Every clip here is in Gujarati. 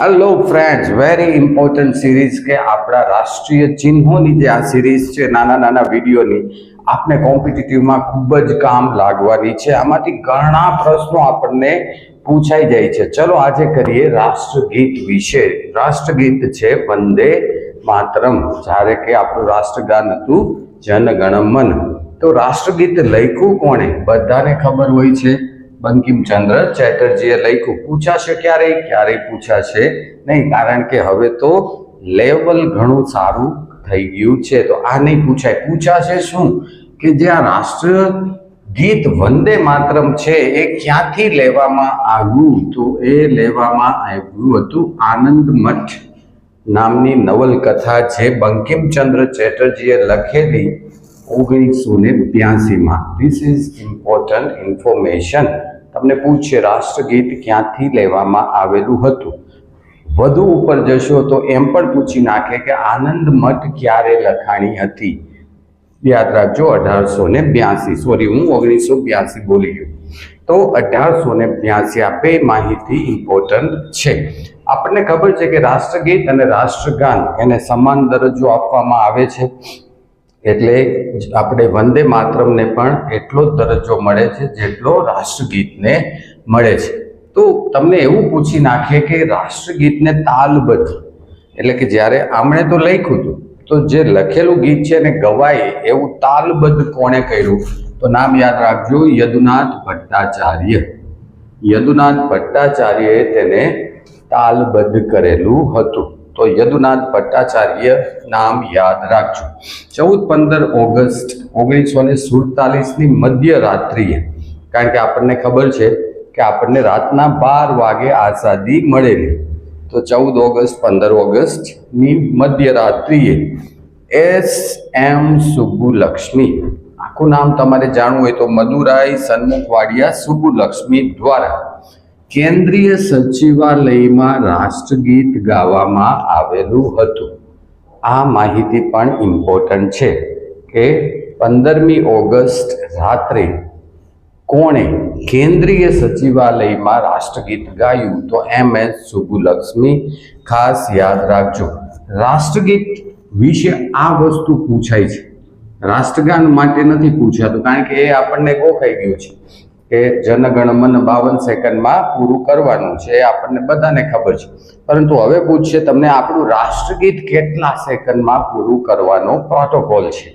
Hello friends, very important series કે આપણા રાષ્ટ્રીય ચિહ્નોની જે આ સિરીઝ છે નાના નાના વિડીયોની આપણે કોમ્પિટિટિવમાં ખૂબ જ કામ લાગવાની છે. આમાંથી ઘણા પ્રશ્નો આપણને પૂછાઈ જાય છે. ચલો આજે કરીએ રાષ્ટ્રગીત વિશે. રાષ્ટ્રગીત છે વંદે માતરમ, જ્યારે કે આપણું રાષ્ટ્રગાન હતું જન ગણ મન. તો રાષ્ટ્રગીત લખ્યું કોણે? બધાને ખબર હોય છે, બંકિમચંદ્ર ચેટર્જીએ લખ્યું. પૂછાશે ક્યારેય પૂછાશે નહીં, કારણ કે હવે તો લેવલ ઘણું સારું થઈ ગયું છે, તો આ નહીં પૂછાય. પૂછાશે શું કે જે આ રાષ્ટ્ર ગીત વંદે માતરમ છે એ ક્યાંથી લેવામાં આવ્યું? તો એ લેવામાં આવ્યું હતું આનંદ મઠ નામની નવલકથા જે બંકિમચંદ્ર ચેટર્જીએ લખેલી 1982માં. This is important information. તમને પૂછશે રાષ્ટ્રગીત ક્યાંથી લેવામાં આવેલું હતું. વધુ ઉપર જશો તો એમ પણ પૂછી નાખે કે આનંદ મઠ ક્યારે લખાણી હતી. યાદ રાખજો 1882. સોરી, હું 1982 બોલી ગયો. તો 1882 આ બે માહિતી ઇમ્પોર્ટન્ટ છે. આપણને ખબર છે કે રાષ્ટ્રગીત અને રાષ્ટ્રગાન એને સમાન દરજ્જો આપવામાં આવે છે, એટલે આપણે વંદે માતરમને પણ એટલો જ દરજ્જો મળે છે જેટલો રાષ્ટ્રગીતને મળે છે. તો તમને એવું પૂછી નાખે કે રાષ્ટ્રગીતને તાલબદ્ધ, એટલે કે જ્યારે આમણે તો લખ્યું હતું, તો જે લખેલું ગીત છે એને ગવાય એવું તાલબદ્ધ કોણે કર્યું? તો નામ યાદ રાખજો, યદુનાથ ભટ્ટાચાર્ય. યદુનાથ ભટ્ટાચાર્યએ તેને તાલબદ્ધ કરેલું હતું. તો યદુનાથ ભટ્ટાચાર્ય નામ યાદ રાખજો. 14-15 ઓગસ્ટ 1947ની મધ્યરાત્રિએ, કારણ કે આપણને ખબર છે કે આપણને રાતના 12 વાગે આઝાદી મળેલી, તો 14 ઓગસ્ટ 15 ઓગસ્ટની મધ્યરાત્રિએ S.M. સુબ્બુલક્ષ્મી, આખું નામ તમારે જાણવું હોય તો મદુરાઈ સન્મુખવાડિયા સુબ્બુલક્ષ્મી દ્વારા કેન્દ્રીય સચિવાલયમાં રાષ્ટ્રગીત ગાવામાં આવેલું હતું. આ માહિતી પણ ઇમ્પોર્ટન્ટ છે કે 15મી ઓગસ્ટ રાત્રે કોણે કેન્દ્રીય સચિવાલયમાં રાષ્ટ્રગીત ગાયું? તો M.S. સુબ્બુલક્ષ્મી. ખાસ યાદ રાખજો. રાષ્ટ્રગીત વિશે આ વસ્તુ પૂછાય છે, રાષ્ટ્રગાન માટે નથી પૂછાતું, કારણ કે એ આપણને ગોખાઈ ગયું છે કે જનગણ મન 52 સેકન્ડમાં પૂરું કરવાનું છે, એ આપણને બધાને ખબર છે. પરંતુ હવે પૂછશે તમને આપણું રાષ્ટ્રગીત કેટલા સેકન્ડમાં પૂરું કરવાનો પ્રોટોકોલ છે?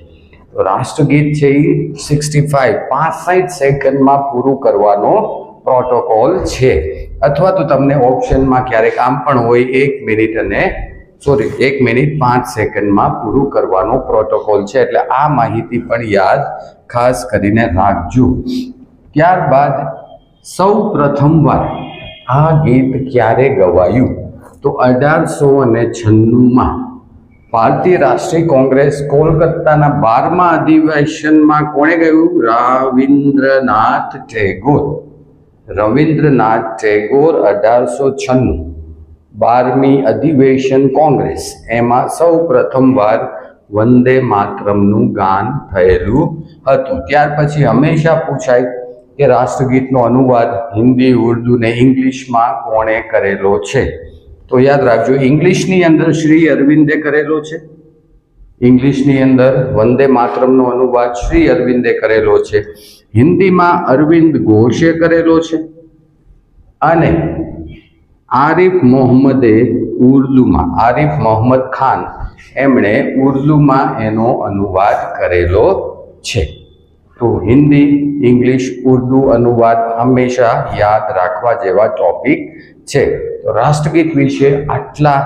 તો રાષ્ટ્રગીત છે એ 65 સેકન્ડમાં પૂરું કરવાનો પ્રોટોકોલ છે. અથવા તો તમને ઓપ્શનમાં ક્યારેક આમ પણ હોય 1 મિનિટ 5 સેકન્ડમાં પૂરું કરવાનો પ્રોટોકોલ છે. એટલે આ માહિતી પણ યાદ ખાસ કરીને રાખજો. ત્યારબાદ સૌ પ્રથમવાર આ ગીત ક્યારે ગવાયું? તો 1896માં ભારતીય રાષ્ટ્રીય કોંગ્રેસ કોલકાતાના 12મા અધિવેશનમાં કોણે ગાયું? રવિન્દ્રનાથ ટેગોર. રવિન્દ્રનાથ ટેગોર 1896 12મી અધિવેશન કોંગ્રેસ, એમાં સૌ પ્રથમવાર વંદે માતરમનું ગાન થયેલું હતું. ત્યાર પછી હંમેશા પૂછાય કે રાષ્ટ્રગીતનો અનુવાદ હિન્દી, ઉર્દુ ને ઇંગ્લિશમાં કોણે કરેલો છે? તો યાદ રાખજો, ઇંગ્લિશની અંદર શ્રી અરવિંદે કરેલો છે. ઇંગ્લિશની અંદર વંદે માતરમનો અનુવાદ શ્રી અરવિંદે કરેલો છે. હિન્દીમાં અરવિંદ ઘોષે કરેલો છે. અને આરિફ મોહમ્મદે ઉર્દુમાં, આરિફ મોહમ્મદ ખાન, એમણે ઉર્દુમાં એનો અનુવાદ કરેલો છે. તો હિન્દી, ઇંગ્લિશ, ઉર્દુ અનુવાદ હંમેશા યાદ રાખવા જેવા ટોપિક છે. તો રાષ્ટ્રગીત વિશે આટલા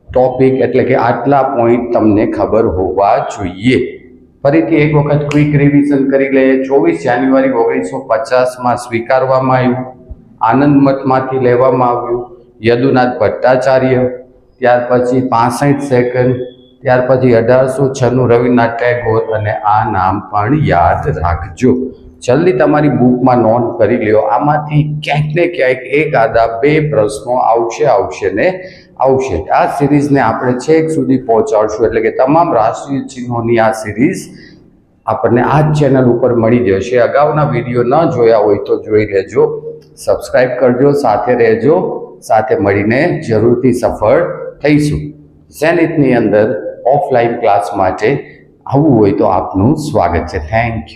ટોપિક, એટલે કે આટલા પોઈન્ટ તમને ખબર હોવા જોઈએ. ફરીથી એક વખત ક્વિક રિવિઝન કરી લઈએ. 24 જાન્યુઆરી 1950માં સ્વીકારવામાં આવ્યું, આનંદ મઠમાંથી લેવામાં આવ્યું, યદુનાથ ભટ્ટાચાર્ય. ત્યાર પછી 65 સેકન્ડ. ત્યાર પછી 1896 રવિન્દ્રનાથ ટેગોર. અને આ નામ પણ યાદ રાખજો. જલ્દી તમારી બુકમાં નોંધ કરી લ્યો. આમાંથી ક્યાંક ને ક્યાંક એક આધા 2 પ્રશ્નો આવશે. આ સિરીઝને આપણે છેક સુધી પહોંચાડશું, એટલે કે તમામ રાષ્ટ્રીય ચિહ્નોની આ સિરીઝ આપણને આ જ ચેનલ ઉપર મળી જશે. અગાઉના વિડીયો ન જોયા હોય તો જોઈ લેજો, સબસ્ક્રાઈબ કરજો, સાથે રહેજો. સાથે મળીને જરૂરથી સફળ થઈશું. ઝેનિથની અંદર ઓફલાઈન ક્લાસ માટે આવવું હોય તો આપનું સ્વાગત છે. Thank you.